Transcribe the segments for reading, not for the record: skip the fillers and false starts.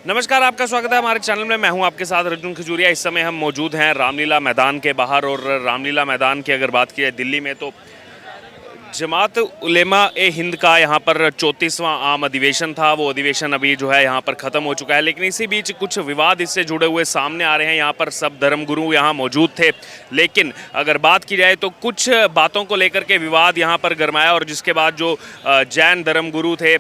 नमस्कार, आपका स्वागत है हमारे चैनल में। मैं हूं आपके साथ अर्जुन खजूरिया। इस समय हम मौजूद हैं रामलीला मैदान के बाहर और रामलीला मैदान की अगर बात की जाए दिल्ली में तो जमात उलेमा ए हिंद का यहाँ पर 34वां आम अधिवेशन था। वो अधिवेशन अभी जो है यहाँ पर ख़त्म हो चुका है, लेकिन इसी बीच कुछ विवाद इससे जुड़े हुए सामने आ रहे हैं। यहाँ पर सब धर्मगुरु यहाँ मौजूद थे, लेकिन अगर बात की जाए तो कुछ बातों को लेकर के विवाद यहाँ पर गरमाया और जिसके बाद जो जैन धर्मगुरु थे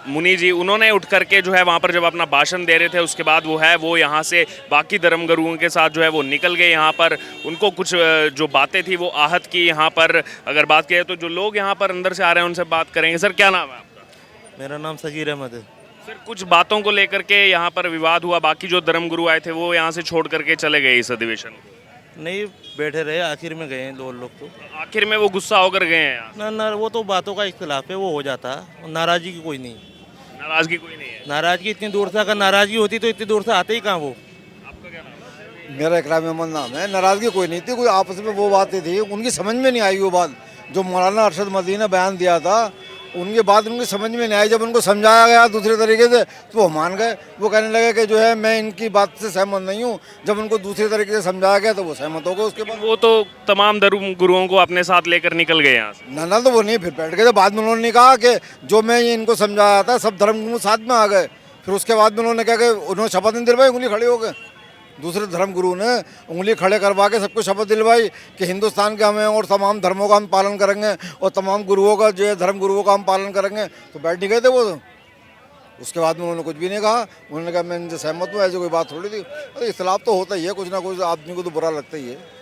मुनि जी, उन्होंने उठ करके जो है वहाँ पर जब अपना भाषण दे रहे थे उसके बाद वो यहाँ से बाकी धर्मगुरुओं के साथ जो है वो निकल गए। यहाँ पर उनको कुछ जो बातें थी वो आहत की। यहाँ पर अगर बात की जाए तो जो लोग यहाँ पर अंदर से आ रहे हैं उनसे बात करेंगे। सर, क्या नाम है आपका? मेरा नाम सगीर अहमद है। सर, कुछ बातों को लेकर के यहाँ पर विवाद हुआ, बाकी जो धर्मगुरु आए थे वो यहाँ से छोड़ करके चले गए इस अधिवेशन को। नहीं बैठे रहे, आखिर में गए हैं दो लोग तो। आखिर में वो गुस्सा होकर गए हैं यहाँ? ना ना, वो तो बातों का इख्तिलाफ है, वो हो जाता है। नाराजगी की कोई नहीं। नाराजगी कोई नहीं है? नाराजगी इतनी दूर से, अगर नाराजगी होती तो इतनी दूर से आते ही कहाँ वो। आपका क्या नाम है? मेरा इकराम अहमद नाम है। नाराज़गी कोई नहीं थी, कोई आपस में वो बातें थी, उनकी समझ में नहीं आई। वो बात जो मौलाना अरशद मदनी ने बयान दिया था, उनकी बात उनकी समझ में नहीं आई। जब उनको समझाया गया दूसरे तरीके से तो वो मान गए। वो कहने लगे कि जो है मैं इनकी बात से सहमत नहीं हूँ। जब उनको दूसरे तरीके से समझाया गया तो वो सहमत हो गए। उसके बाद वो तो तमाम धर्मगुरुओं को अपने साथ लेकर निकल गए यहाँ से। ना तो वो नहीं, फिर बैठ गए थे। बाद में उन्होंने कहा कि जो मैं ये इनको समझाया था सब धर्मगुरु साथ में आ गए। फिर उसके बाद में उन्होंने कहा कि उन्होंने शपथ नहीं दिलवाई, उंगली खड़ी हो गए। दूसरे धर्मगुरु ने उंगली खड़े करवा के सबको शपथ दिलवाई कि हिंदुस्तान के हमें और तमाम धर्मों का हम पालन करेंगे और तमाम गुरुओं का जो है धर्म गुरुओं का हम पालन करेंगे। तो बैठ नहीं गए थे वो तो। उसके बाद में उन्होंने कुछ भी नहीं कहा। उन्होंने कहा मैं इनसे सहमत हूँ, ऐसी कोई बात थोड़ी थी। अरे इख्तिलाफ तो होता ही है, कुछ ना कुछ आदमी को तो बुरा लगता ही है।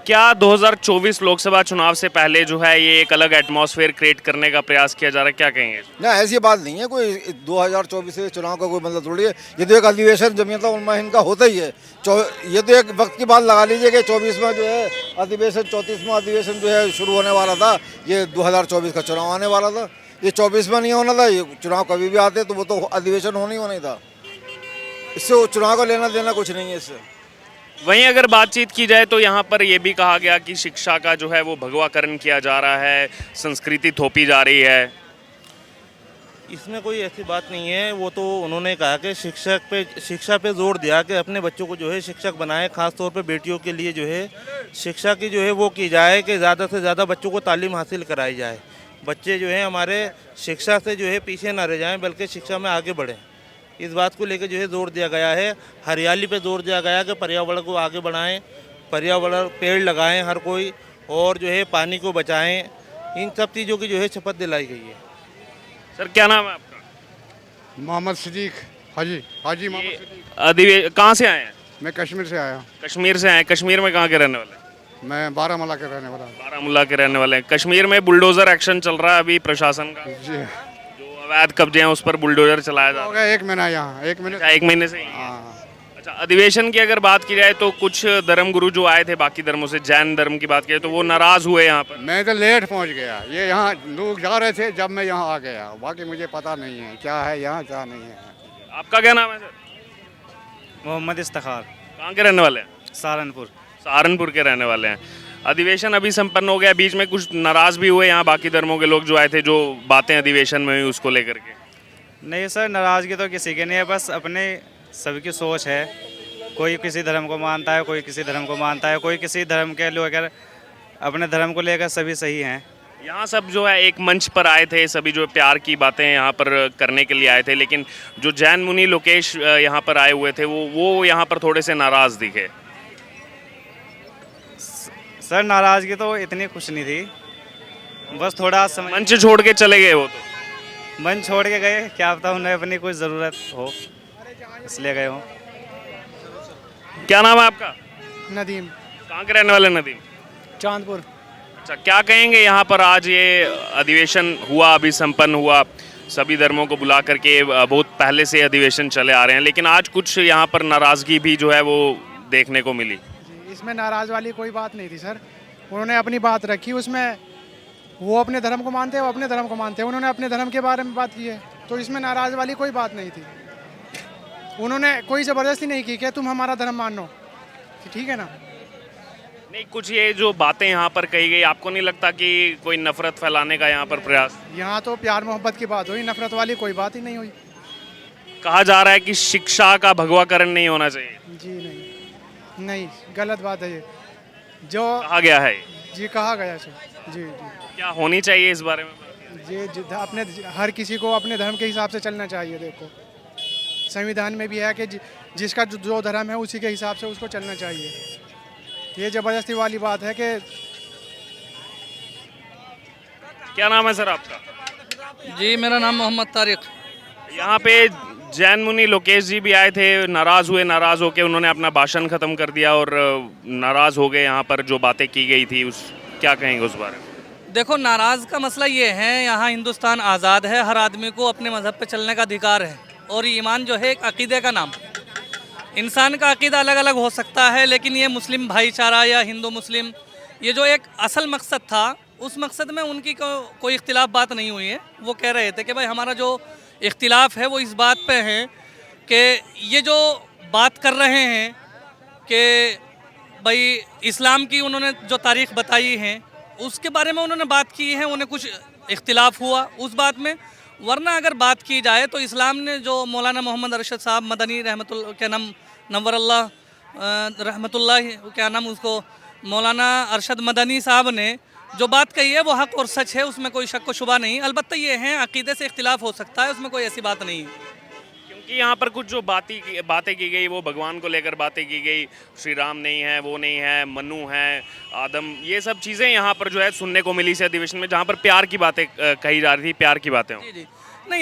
क्या 2024 लोकसभा चुनाव से पहले जो है ये एक अलग एटमॉस्फेयर क्रिएट करने का प्रयास किया जा रहा है, क्या कहेंगे? ना, ऐसी बात नहीं है। कोई 2024 से चुनाव का कोई मतलब थोड़ी है। ये तो एक अधिवेशन जमीयत उलमा हिंद का होता ही है। ये तो एक वक्त की बात लगा लीजिए कि 24वां जो है अधिवेशन, 34वां अधिवेशन जो है शुरू होने वाला था। ये 2024 का चुनाव आने वाला था। ये 24वां नहीं होना था। ये चुनाव कभी भी आते तो वो तो अधिवेशन होना ही होना था। इससे चुनाव का लेना देना कुछ नहीं है इससे। वहीं अगर बातचीत की जाए तो यहाँ पर यह भी कहा गया कि शिक्षा का जो है वो भगवाकरण किया जा रहा है, संस्कृति थोपी जा रही है। इसमें कोई ऐसी बात नहीं है। वो तो उन्होंने कहा कि शिक्षा पे जोर दिया कि अपने बच्चों को जो है शिक्षक बनाए। खास तौर पे बेटियों के लिए जो है शिक्षा की जो है वो की जाए कि ज़्यादा से ज़्यादा बच्चों को तालीम हासिल कराई जाए। बच्चे जो है हमारे शिक्षा से जो है पीछे ना रह जाएँ, बल्कि शिक्षा में आगे बढ़ें। इस बात को लेकर जो है जोर दिया गया है। हरियाली पे जोर दिया गया है कि पर्यावरण को आगे बढ़ाएं, पर्यावरण पेड़ लगाएं हर कोई, और जो है पानी को बचाएं। इन सब चीज़ों की जो है शपथ दिलाई गई है। सर, क्या नाम है आपका? मोहम्मद सिद्दीक हाजी मोहम्मद सिद्दीक। कहाँ से आए हैं? मैं कश्मीर से आया। कश्मीर से आए। कश्मीर में कहाँ के रहने वाले हैं? मैं बारामूला के रहने वाला हूँ। बारामूला के रहने वाले हैं। कश्मीर में बुलडोजर एक्शन चल रहा है अभी प्रशासन का। जी, जो अवैध कब्जे हैं उस पर बुलडोजर चलाया जा हो रहा है। गया 1 महीना यहाँ, 1 महीने। अच्छा, 1 महीने से ही है। हाँ, अच्छा, अधिवेशन की अगर बात की जाए तो कुछ धर्मगुरु जो आए थे बाकी धर्मों से, जैन धर्म की बात की तो वो नाराज हुए यहाँ पर। मैं तो लेट पहुँच गया। ये यहाँ लोग जा रहे थे जब मैं यहाँ आ गया। बाकी मुझे पता नहीं है क्या है यहाँ, क्या नहीं है। आपका क्या नाम है सर? मोहम्मद इफ्तिखार, कहाँ के रहने वाले हैं? सहारनपुर। सहारनपुर के रहने वाले हैं। अधिवेशन अभी संपन्न हो गया, बीच में कुछ नाराज भी हुए यहाँ बाकी धर्मों के लोग जो आए थे, जो बातें अधिवेशन में हुई उसको लेकर के। नहीं सर, नाराज़गी तो किसी की नहीं है, बस अपने सबकी सोच है। कोई किसी धर्म को मानता है, कोई किसी धर्म को मानता है, कोई किसी धर्म के लोग अगर अपने धर्म को लेकर सभी सही हैं। यहाँ सब जो है एक मंच पर आए थे, सभी जो प्यार की बातें यहाँ पर करने के लिए आए थे, लेकिन जो जैन मुनि लोकेश यहाँ पर आए हुए थे वो यहाँ पर थोड़े से नाराज़ दिखे। सर, नाराज़गी तो इतनी खुश नहीं थी, बस थोड़ा समय मंच छोड़ के चले गए वो तो। मन छोड़ के गए, क्या पता उन्हें अपनी कोई ज़रूरत हो इसलिए गए हो। क्या नाम है आपका? नदीम, कहाँ के रहने वाले नदीम? चांदपुर। अच्छा, क्या कहेंगे यहाँ पर आज ये अधिवेशन हुआ, अभी संपन्न हुआ, सभी धर्मों को बुला करके बहुत पहले से अधिवेशन चले आ रहे हैं, लेकिन आज कुछ यहाँ पर नाराज़गी भी जो है वो देखने को मिली। जी, इसमें नाराज़ वाली कोई बात नहीं थी सर। उन्होंने अपनी बात रखी, उसमें वो अपने धर्म को मानते हैं, वो अपने धर्म को मानते हैं। उन्होंने अपने धर्म के बारे में बात की है, तो इसमें नाराज़ वाली कोई बात नहीं थी। उन्होंने कोई ज़बरदस्ती नहीं की कि तुम हमारा धर्म मानो, ठीक है ना। नहीं, कुछ ये जो बातें यहाँ पर कही गई, आपको नहीं लगता कि कोई नफरत फैलाने का यहाँ पर प्रयास? यहाँ तो प्यार मोहब्बत की बात हुई, नफरत वाली कोई बात ही नहीं हुई। कहा जा रहा है कि शिक्षा का भगवाकरण नहीं होना चाहिए, जी नहीं, नहीं गलत बात है ये जो कहा गया है। जी कहा गया सर। जी जी क्या होनी चाहिए इस बारे में? अपने हर किसी को अपने धर्म के हिसाब से चलना चाहिए। देखो संविधान में भी है कि जिसका जो धर्म है उसी के हिसाब से उसको चलना चाहिए। ये ज़बरदस्ती वाली बात है कि क्या नाम है सर आपका? जी मेरा नाम मोहम्मद तारिक। यहाँ पे जैन मुनि लोकेश जी भी आए थे, नाराज हुए, नाराज होके उन्होंने अपना भाषण खत्म कर दिया और नाराज हो गए। यहाँ पर जो बातें की गई थी उस क्या कहेंगे उस बारे में? देखो नाराज़ का मसला ये है, यहाँ हिंदुस्तान आज़ाद है, हर आदमी को अपने मज़हब पे चलने का अधिकार है। और ईमान जो है एक अकीदे का नाम, इंसान का अकीदा अलग अलग हो सकता है, लेकिन ये मुस्लिम भाईचारा या हिंदू मुस्लिम ये जो एक असल मकसद था, उस मकसद में उनकी कोई इख्तिलाफ बात नहीं हुई है। वो कह रहे थे कि भाई हमारा जो इख्तिलाफ है वो इस बात पे है कि ये जो बात कर रहे हैं कि भाई इस्लाम की उन्होंने जो तारीख़ बताई है उसके बारे में उन्होंने बात की है, उन्हें कुछ इख्तिलाफ हुआ उस बात में। वरना अगर बात की जाए तो इस्लाम ने जो मौलाना मोहम्मद अरशद साहब मदनी रहमतुल्लाह क्या नाम नव्वरल्लाह रहमतुल्लाह क्या नाम उसको मौलाना अरशद मदनी साहब ने जो बात कही है वो हक और सच है, उसमें कोई शक व शुबा नहीं। अलबत्ता ये है अकीदे से इख्तिलाफ हो सकता है, उसमें कोई ऐसी बात नहीं है। क्योंकि यहाँ पर कुछ जो बातें की गई वो भगवान को लेकर बातें की गई, श्री राम नहीं है, वो नहीं है, मनु है, आदम, ये सब चीज़ें यहाँ पर जो है सुनने को मिली इस अधिवेशन में, जहाँ पर प्यार की बातें कही जा रही थी, प्यार की बातें। जी जी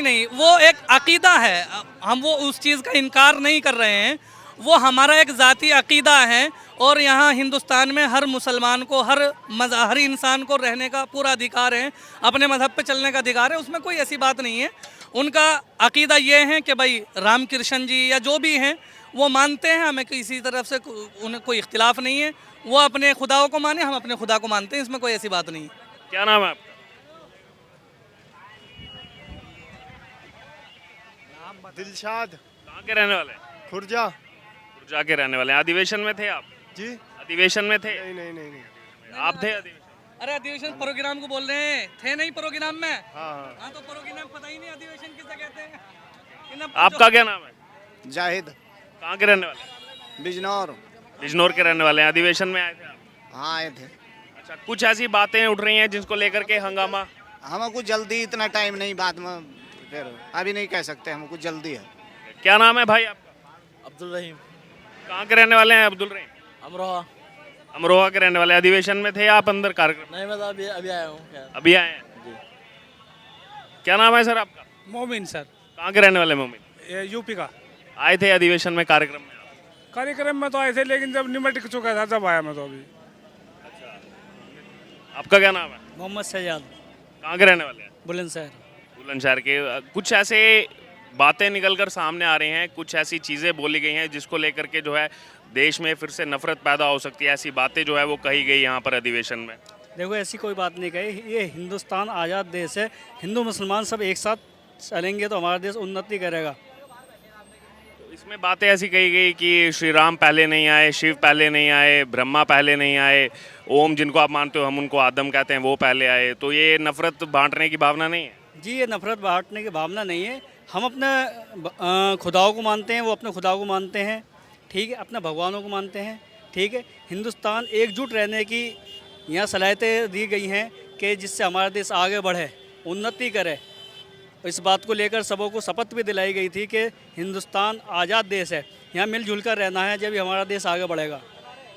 नहीं, वो एक अकीदा है, हम वो उस चीज़ का इनकार नहीं कर रहे हैं, वो हमारा एक ज़ाती अकीदा है। और यहाँ हिंदुस्तान में हर मुसलमान को हर इंसान को रहने का पूरा अधिकार है, अपने मज़हब पे चलने का अधिकार है, उसमें कोई ऐसी बात नहीं है। उनका अकीदा ये है कि भाई राम कृष्ण जी या जो भी हैं वो मानते हैं, हमें किसी तरफ से उन्हें कोई इख्तिलाफ नहीं है, वो अपने खुदाओं को माने, हम अपने खुदा को मानते हैं, इसमें कोई ऐसी बात नहीं है। क्या नाम है आपका? दिलशाद। कहाँ के रहने वाले हैं? खुर्जा। खुर्जा के रहने वाले हैं। अधिवेशन में थे आप? जी अधिवेशन में थे? नहीं। आप थे अधिवेशन? अरे अधिवेशन प्रोग्राम को बोल रहे हैं, थे नहीं प्रोग्राम में। हाँ तो प्रोग्राम पता ही नहीं अधिवेशन किसे कहते हैं। आपका क्या नाम है? जाहिद। कहाँ के रहने वाले? बिजनौर। बिजनौर के रहने वाले हैं। अधिवेशन में आए थे आप? हाँ आए थे। अच्छा, कुछ ऐसी बातें उठ रही हैं जिसको लेकर के हंगामा? हमको जल्दी, इतना टाइम नहीं, बाद में फिर अभी नहीं कह सकते, हमको जल्दी है। क्या नाम है भाई आपका? अब्दुल रहीम। कहाँ के रहने वाले हैं अब्दुल रहीम? अमरोहा। अमरोहा के रहने वाले। अधिवेशन में थे आप अंदर कार्यक्रम? नहीं मैं तो अभी आया हूँ। अभी आए हैं। क्या नाम है सर आपका? मोमिन सर। कहाँ के रहने वाले मोमिन? यूपी का। आए थे अधिवेशन में कार्यक्रम में? कार्यक्रम में तो आए थे, लेकिन जब निमट चुका था तब आया मैं तो अभी। आपका क्या नाम है? मोहम्मद सैयाद। कहाँ के रहने वाले हैं? बुलंदशहर। बुलंदशहर के। कुछ ऐसे बातें निकल कर सामने आ रही हैं, कुछ ऐसी चीज़ें बोली गई हैं जिसको लेकर के जो है देश में फिर से नफरत पैदा हो सकती है, ऐसी बातें जो है वो कही गई यहाँ पर अधिवेशन में। देखो ऐसी कोई बात नहीं कही, ये हिंदुस्तान आज़ाद देश है, हिंदू मुसलमान सब एक साथ चलेंगे तो हमारा देश उन्नति करेगा। तो इसमें बातें ऐसी कही गई कि श्री राम पहले नहीं आए, शिव पहले नहीं आए, ब्रह्मा पहले नहीं आए, ओम जिनको आप मानते हो हम उनको आदम कहते हैं वो पहले आए। तो ये नफरत बांटने की भावना नहीं है? जी ये नफरत बांटने की भावना नहीं है, हम अपने खुदाओं को मानते हैं, वो अपने खुदाओं को मानते हैं, ठीक है, अपने भगवानों को मानते हैं, ठीक है। हिंदुस्तान एकजुट रहने की यहाँ सलाहियतें दी गई हैं कि जिससे हमारा देश आगे बढ़े, उन्नति करे। इस बात को लेकर सबों को शपथ भी दिलाई गई थी कि हिंदुस्तान आज़ाद देश है, यहाँ मिलजुल कर रहना है, जब हमारा देश आगे बढ़ेगा।